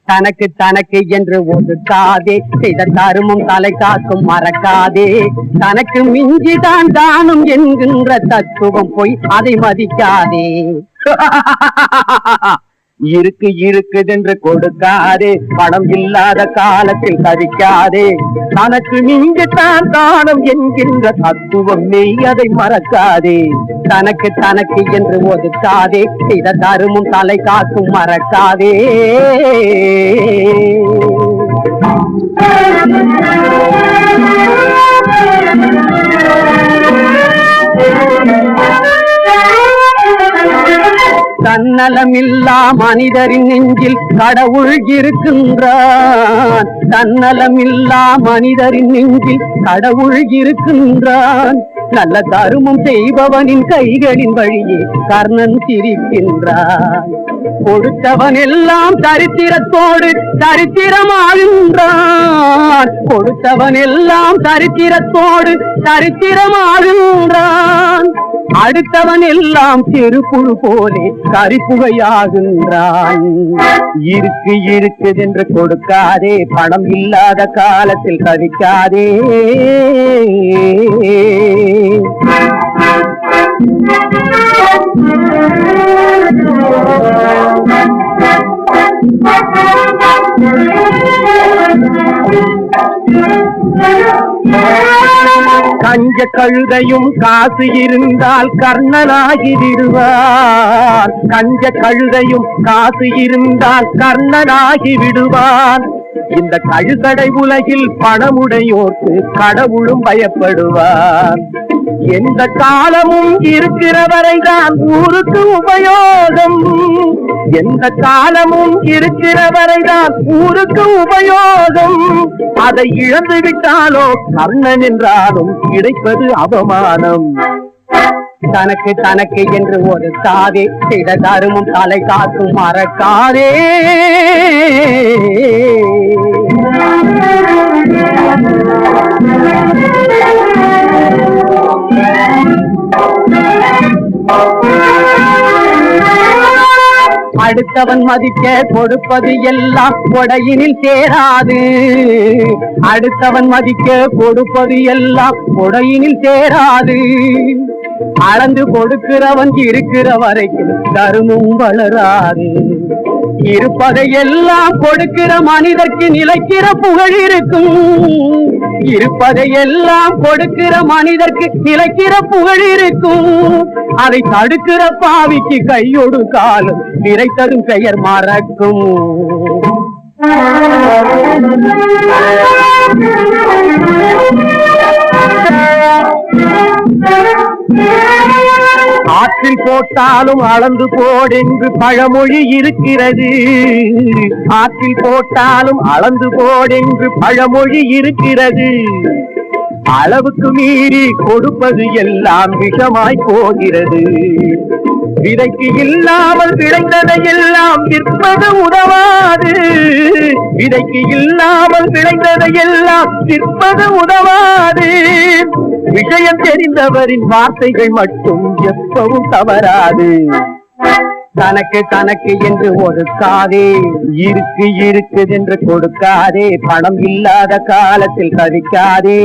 தனக்கு தனக்கு என்று ஒதுக்காதே, செய்த தருமம் தலை காக்கும் மறக்காதே. தனக்கு மிஞ்சிதான் தானும் என்கின்ற தத்துவம் போய் அதை மதிக்காதே. இருக்கு இருக்குதென்று கொடுக்காதே, பணம் இல்லாத காலத்தில் தவிக்காதே. தனக்கு மிஞ்சிதான் தானும் என்கின்ற தத்துவம் மெய் அதை மறக்காதே. தனக்கு தனக்கு என்று ஒதுக்காதே, செய்த தருமம் தலை காக்கும் மறக்காதே. தன்னலமில்லா மனிதரின் நெஞ்சில் கடவுள் இருக்கின்றான். தன்னலமில்லா மனிதரின் நெஞ்சில் கடவுள் இருக்கின்றான். நல்ல தருமம் செய்பவனின் கைகளின் வழியே கர்ணன் சிரிக்கின்றான். கொடுத்தவன் எல்லாம் சரித்திரத்தோடு சரித்திரமாகின்றான். கொடுத்தவன் எல்லாம் சரித்திரத்தோடு சரித்திரமாகின்றான். அடுத்தவன் எல்லாம் திருப்புழு போலே கரிப்புகையாகின்றான். இருக்கு இருக்குதென்று கொடுக்காதே, பணம் இல்லாத காலத்தில் தவிக்காதே. கஞ்ச கழுதையும் காசு இருந்தால் கர்ணனாகி விடுவான். கஞ்ச கழுதையும் காசு இருந்தால் கர்ணனாகி விடுவான். இந்த கழுதடை உலகில் பணமுடையோர்க்கு கடவுளும் பயப்படுவார். எந்த காலமும் இருக்கிற வரைதான் ஊருக்கு உபயோகம். எந்த காலமும் இருக்கிற வரைதான் ஊருக்கு உபயோகம். அதை இழந்து விட்டாலோ கர்ணன் என்றாலும் கிடைப்பது அவமானம். தனக்கு தனக்கு என்று ஒரு சாதே, செய்த தருமம் தலை காக்கும் மறக்காதே. அடுத்தவன் மதிக்க கொடுப்பது எல்லாம் கொடையினில் சேராது. அடுத்தவன் மதிக்க கொடுப்பது எல்லாம் கொடையினில் சேராது. அளந்து கொடுக்கிறவன் இருக்கிற வரைக்கும் தருமம் வளராது. இருப்பதை எல்லாம் கொடுக்கிற மனிதர்க்கு நிலைக்கிற புகழ் இருக்கும். இருப்பதை எல்லாம் கொடுக்கிற மனிதர்க்கு நிலைக்கிற புகழ் இருக்கும். அதை தடுக்கிற பாவிக்கு கையொடு காலம் நிறைத்ததும் பெயர் மறக்கும். ஆற்றில் போட்டாலும் அளந்து போடென்று பழமொழி இருக்கிறது. ஆற்றில் போட்டாலும் அளந்து போடென்று பழமொழி இருக்கிறது. அளவுக்கு மீறி கொடுப்பது எல்லாம் விஷமாய் போகிறது. விதைக்கு இல்லாமல் விளைந்ததை எல்லாம் விற்பது உதவாது. விதைக்கு இல்லாமல் விளைந்ததை எல்லாம் விற்பது உதவாது. விஷயம் தெரிந்தவரின் வார்த்தைகள் மட்டும் எப்பவும் தவறாது. தனக்கு தனக்கு என்று ஒதுக்காதே, இருக்கு இருக்குதென்று கொடுக்காதே. பணம் இல்லாத காலத்தில் தவிக்காதே.